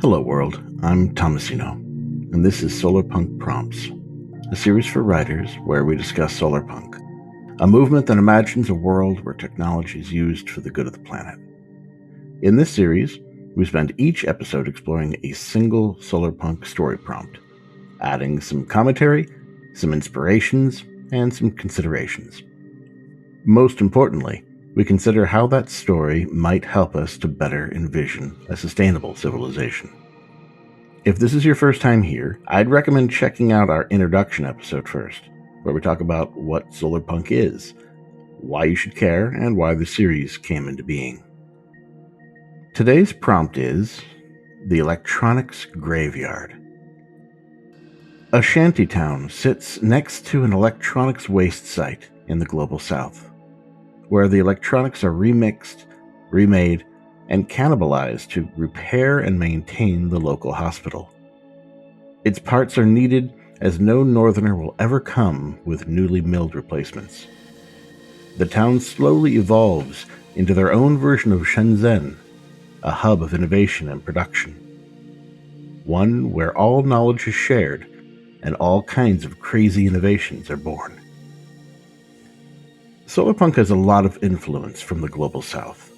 Hello world, I'm Tomasino, and this is Solarpunk Prompts, a series for writers where we discuss solarpunk, a movement that imagines a world where technology is used for the good of the planet. In this series, we spend each episode exploring a single solarpunk story prompt, adding some commentary, some inspirations, and some considerations. Most importantly, we consider how that story might help us to better envision a sustainable civilization. If this is your first time here, I'd recommend checking out our introduction episode first, where we talk about what solarpunk is, why you should care, and why the series came into being. Today's prompt is the electronics graveyard. A shantytown sits next to an electronics waste site in the global south, where the electronics are remixed, remade, and cannibalized to repair and maintain the local hospital. Its parts are needed as no northerner will ever come with newly milled replacements. The town slowly evolves into their own version of Shenzhen, a hub of innovation and production. One where all knowledge is shared and all kinds of crazy innovations are born. Solarpunk has a lot of influence from the global south.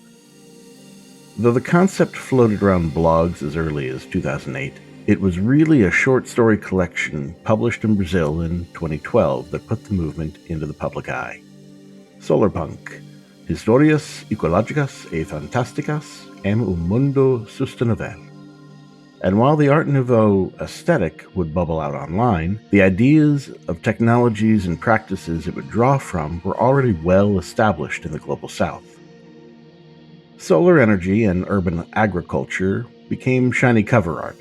Though the concept floated around blogs as early as 2008, it was really a short story collection published in Brazil in 2012 that put the movement into the public eye. Solarpunk, Historias Ecológicas e Fantásticas em mundo sustentável. And while the Art Nouveau aesthetic would bubble out online, the ideas of technologies and practices it would draw from were already well established in the global south. Solar energy and urban agriculture became shiny cover art,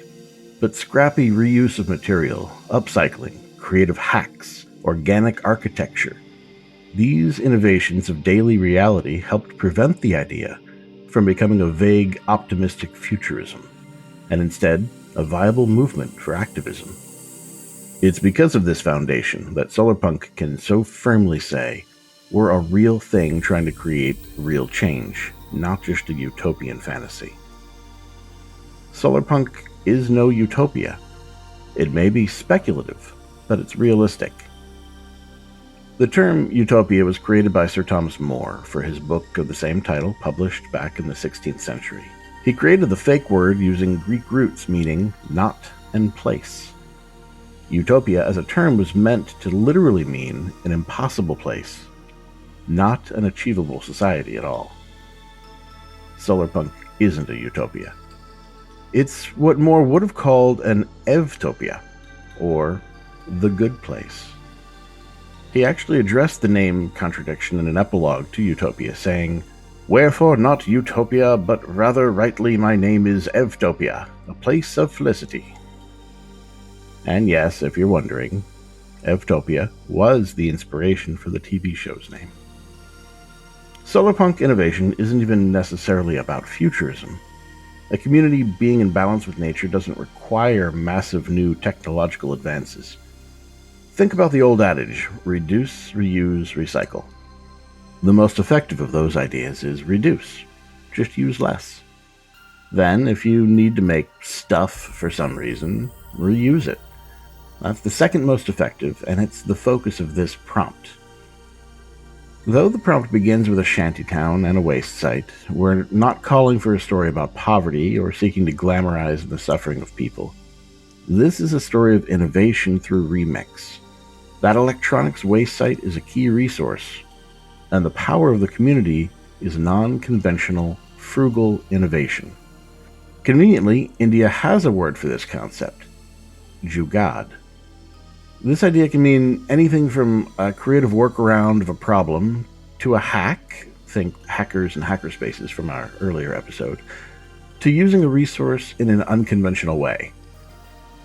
but scrappy reuse of material, upcycling, creative hacks, organic architecture, these innovations of daily reality helped prevent the idea from becoming a vague, optimistic futurism, and instead a viable movement for activism. It's because of this foundation that solarpunk can so firmly say, we're a real thing trying to create real change, not just a utopian fantasy. Solarpunk is no utopia. It may be speculative, but it's realistic. The term utopia was created by Sir Thomas More for his book of the same title, published back in the 16th century. He created the fake word using Greek roots meaning not and place. Utopia as a term was meant to literally mean an impossible place, not an achievable society at all. Solarpunk isn't a utopia. It's what More would have called an evtopia, or the good place. He actually addressed the name contradiction in an epilogue to Utopia, saying, "Wherefore not Utopia, but rather rightly my name is Evtopia, a place of felicity." And yes, if you're wondering, Evtopia was the inspiration for the TV show's name. Solarpunk innovation isn't even necessarily about futurism. A community being in balance with nature doesn't require massive new technological advances. Think about the old adage, reduce, reuse, recycle. The most effective of those ideas is reduce. Just use less. Then, if you need to make stuff for some reason, reuse it. That's the second most effective, and it's the focus of this prompt. Though the prompt begins with a shantytown and a waste site, we're not calling for a story about poverty or seeking to glamorize the suffering of people. This is a story of innovation through remix. That electronics waste site is a key resource, and the power of the community is non-conventional, frugal innovation. Conveniently, India has a word for this concept, jugaad. This idea can mean anything from a creative workaround of a problem to a hack, think hackers and hackerspaces from our earlier episode, to using a resource in an unconventional way.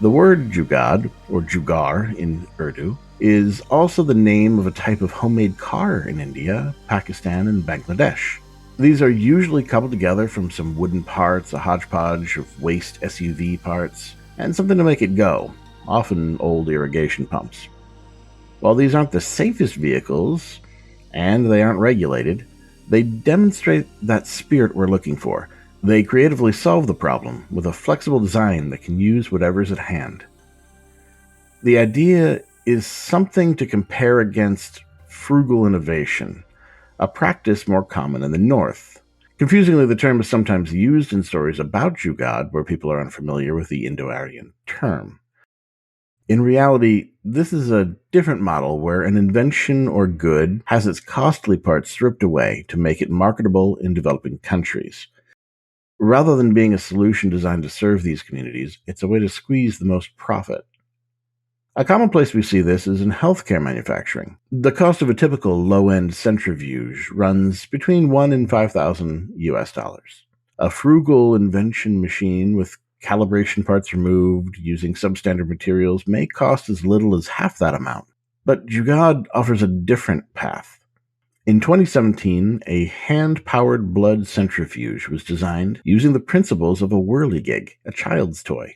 The word jugaad, or jugar in Urdu, is also the name of a type of homemade car in India, Pakistan, and Bangladesh. These are usually coupled together from some wooden parts, a hodgepodge of waste SUV parts, and something to make it go, often old irrigation pumps. While these aren't the safest vehicles, and they aren't regulated, they demonstrate that spirit we're looking for, They creatively solve the problem with a flexible design that can use whatever's at hand. The idea is something to compare against frugal innovation, a practice more common in the North. Confusingly, the term is sometimes used in stories about Jugad where people are unfamiliar with the Indo-Aryan term. In reality, this is a different model where an invention or good has its costly parts stripped away to make it marketable in developing countries. Rather than being a solution designed to serve these communities, it's a way to squeeze the most profit. A common place we see this is in healthcare manufacturing. The cost of a typical low-end centrifuge runs between 1 and 5,000 US dollars. A frugal invention machine with calibration parts removed using substandard materials may cost as little as half that amount. But Jugad offers a different path. In 2017, a hand-powered blood centrifuge was designed using the principles of a whirligig, a child's toy.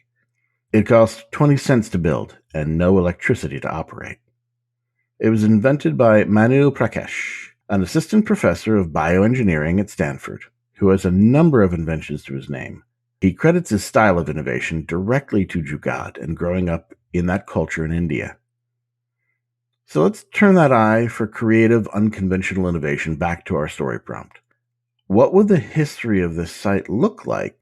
It cost 20 cents to build and no electricity to operate. It was invented by Manu Prakash, an assistant professor of bioengineering at Stanford, who has a number of inventions to his name. He credits his style of innovation directly to Jugad and growing up in that culture in India. So let's turn that eye for creative, unconventional innovation back to our story prompt. What would the history of this site look like?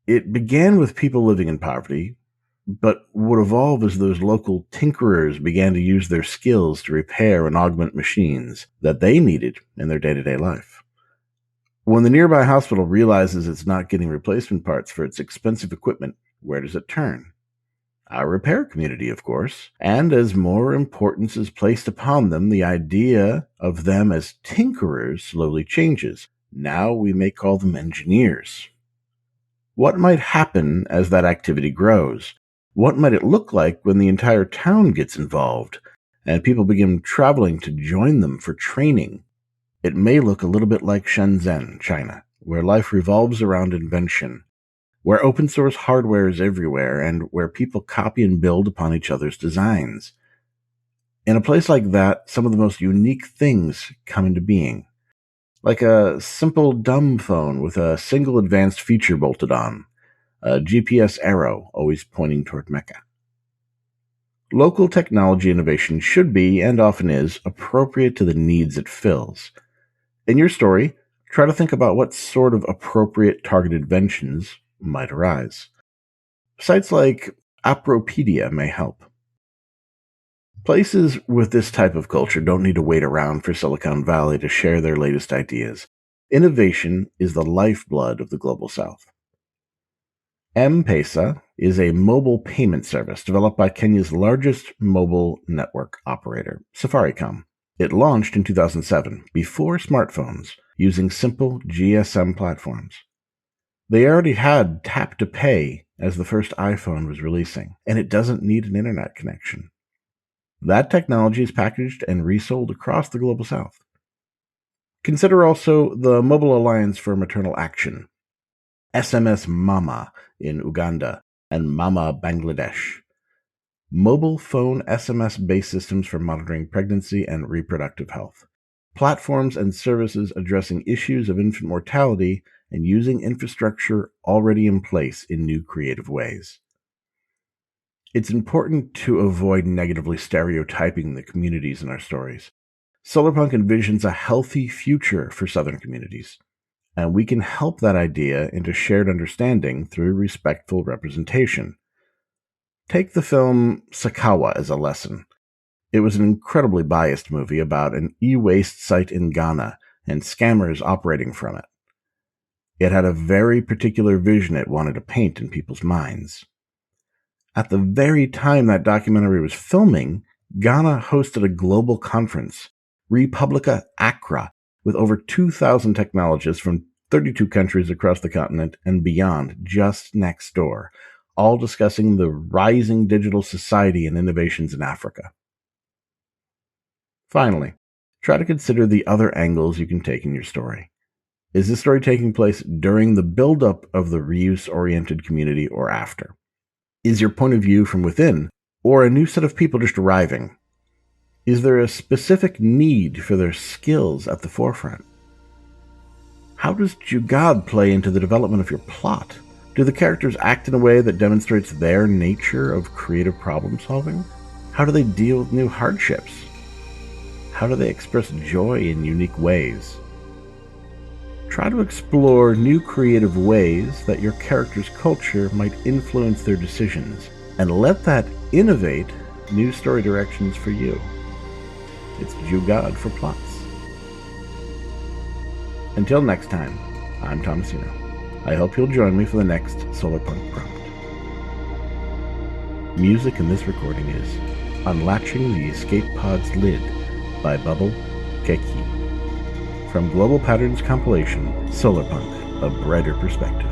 It began with people living in poverty, but would evolve as those local tinkerers began to use their skills to repair and augment machines that they needed in their day-to-day life. When the nearby hospital realizes it's not getting replacement parts for its expensive equipment, where does it turn? Our repair community, of course, and as more importance is placed upon them, the idea of them as tinkerers slowly changes. Now we may call them engineers. What might happen as that activity grows? What might it look like when the entire town gets involved and people begin traveling to join them for training? It may look a little bit like Shenzhen, China, where life revolves around invention, where open source hardware is everywhere, and where people copy and build upon each other's designs. In a place like that, some of the most unique things come into being, like a simple dumb phone with a single advanced feature bolted on, a GPS arrow always pointing toward Mecca. Local technology innovation should be, and often is, appropriate to the needs it fills. In your story, try to think about what sort of appropriate targeted inventions might arise. Sites like Apropedia may help. Places with this type of culture don't need to wait around for Silicon Valley to share their latest ideas. Innovation is the lifeblood of the Global South. M-Pesa is a mobile payment service developed by Kenya's largest mobile network operator, Safaricom. It launched in 2007, before smartphones, using simple GSM platforms. They already had Tap to Pay as the first iPhone was releasing, and it doesn't need an internet connection. That technology is packaged and resold across the Global South. Consider also the Mobile Alliance for Maternal Action, SMS Mama in Uganda, and Mama Bangladesh. Mobile phone SMS-based systems for monitoring pregnancy and reproductive health. Platforms and services addressing issues of infant mortality and using infrastructure already in place in new creative ways. It's important to avoid negatively stereotyping the communities in our stories. Solarpunk envisions a healthy future for Southern communities, and we can help that idea into shared understanding through respectful representation. Take the film Sakawa as a lesson. It was an incredibly biased movie about an e-waste site in Ghana and scammers operating from it. It had a very particular vision it wanted to paint in people's minds. At the very time that documentary was filming, Ghana hosted a global conference, Republica Accra, with over 2,000 technologists from 32 countries across the continent and beyond just next door, all discussing the rising digital society and innovations in Africa. Finally, try to consider the other angles you can take in your story. Is this story taking place during the buildup of the reuse-oriented community or after? Is your point of view from within, or a new set of people just arriving? Is there a specific need for their skills at the forefront? How How does Jugad play into the development of your plot? Do the characters act in a way that demonstrates their nature of creative problem solving? How do they deal with new hardships? How do they express joy in unique ways? Try to explore new creative ways that your character's culture might influence their decisions, and let that innovate new story directions for you. It's Jugad for Plots. Until next time, I'm Thomasino. I hope you'll join me for the next Solarpunk prompt. Music in this recording is Unlatching the Escape Pod's Lid by Bubble Keki. From Global Patterns compilation, Solarpunk, A Brighter Perspective.